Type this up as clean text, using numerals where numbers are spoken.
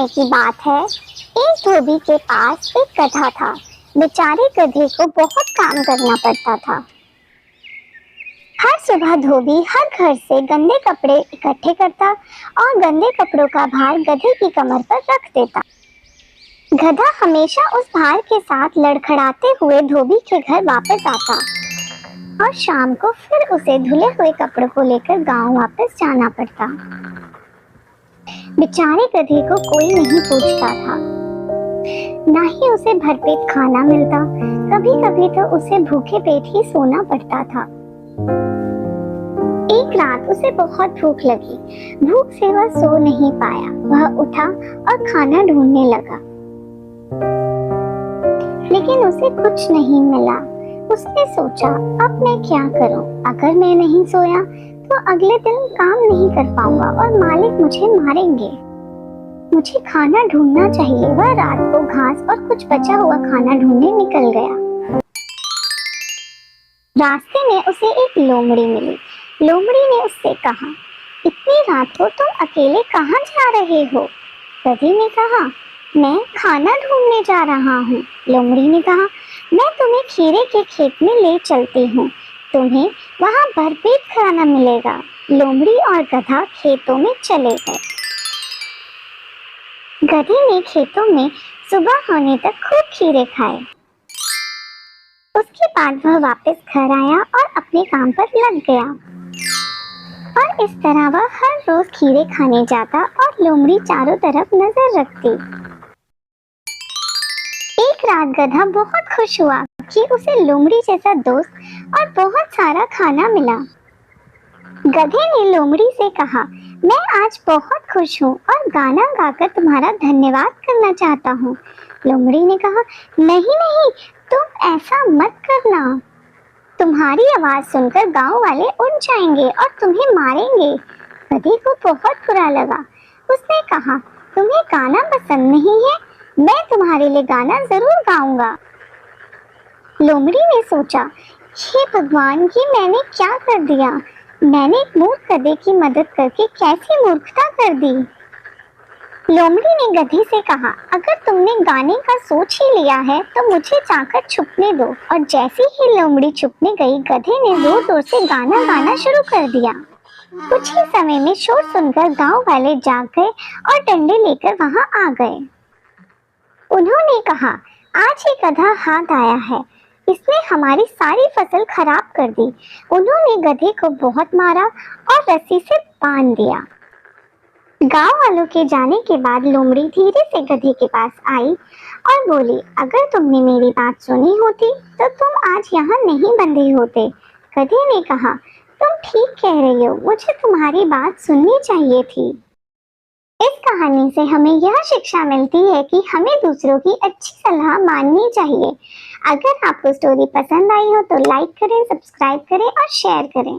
समय की बात है। एक धोबी के पास एक गधा था। बेचारे गधे को बहुत काम करना पड़ता था। हर सुबह धोबी हर घर से गंदे कपड़े इकट्ठे करता और गंदे कपड़ों का भार गधे की कमर पर रख देता। गधा हमेशा उस भार के साथ लड़खड़ाते हुए धोबी के घर वापस आता और शाम को फिर उसे धुले हुए कपड़ों को लेकर गांव वापस जाना पड़ता। बेचारे गधे को कोई नहीं पूछता था, ना ही उसे भरपेट खाना मिलता। कभी कभी तो उसे भूखे पेट ही सोना पड़ता था। एक रात उसे बहुत भूख लगी। भूख से वह सो नहीं पाया। वह उठा और खाना ढूंढने लगा, लेकिन उसे कुछ नहीं मिला। उसने सोचा, अब मैं क्या करूं? अगर मैं नहीं सोया तो अगले दिन काम नहीं कर पाऊंगा और मालिक मुझे मारेंगे। मुझे खाना ढूंढना चाहिए। वह रात को घास और कुछ बचा हुआ खाना ढूंढने निकल गया। रास्ते में उसे एक लोमड़ी मिली। लोमड़ी ने उससे कहा, इतनी रात को तुम अकेले कहाँ जा रहे हो? गधे ने कहा, मैं खाना ढूंढने जा रहा हूँ। लोमड़ी ने कहा, मैं तुम्हें खीरे के खेत में ले चलती हूँ। तुम्हें वहाँ भरपेट खाना मिलेगा। लोमड़ी और गधा खेतों में चले गए। गधे ने खेतों में सुबह होने तक खूब खीरे खाए। उसके बाद वह वापस घर आया और अपने काम पर लग गया। और इस तरह वह हर रोज खीरे खाने जाता और लोमड़ी चारों तरफ नजर रखती। एक रात गधा बहुत खुश हुआ कि उसे लोमड़ी जैसा दोस्त और बहुत सारा खाना मिला। गधे ने लोमड़ी से कहा, मैं आज बहुत खुश हूँ और गाना गाकर तुम्हारा धन्यवाद करना चाहता हूँ। लोमड़ी ने कहा, नहीं नहीं, तुम ऐसा मत करना। तुम्हारी आवाज सुनकर गांव वाले उठ जाएंगे और तुम्हें मारेंगे। गधे को बहुत बुरा लगा। उसने कहा, तुम्हें गाना पसंद नहीं है? मैं तुम्हारे लिए गाना जरूर गाऊंगा। लोमड़ी ने सोचा, हे भगवान, ये मैंने क्या कर दिया? मैंने एक मूर्ख गधे की मदद करके कैसी मूर्खता कर दी। लोमड़ी ने गधे से कहा, अगर तुमने गाने का सोच ही लिया है तो मुझे जाकर छुपने दो। और जैसे ही लोमड़ी छुपने गई, गधे ने जोर जोर से गाना गाना शुरू कर दिया। कुछ ही समय में शोर सुनकर गांव वाले जाग गए और डंडे लेकर वहां आ गए। उन्होंने कहा, आज ही गधा हाथ आया है। इसने हमारी सारी फसल खराब कर दी। उन्होंने गधे को बहुत मारा और रस्सी से बांध दिया। गांव वालों के जाने के बाद लोमड़ी धीरे से गधे के पास आई और बोली, अगर तुमने मेरी बात सुनी होती तो तुम आज यहाँ नहीं बंधे होते। गधे ने कहा, तुम ठीक कह रही हो, मुझे तुम्हारी बात सुननी चाहिए थी। इस कहानी से हमें यह शिक्षा मिलती है कि हमें दूसरों की अच्छी सलाह माननी चाहिए। अगर आपको स्टोरी पसंद आई हो तो लाइक करें, सब्सक्राइब करें और शेयर करें।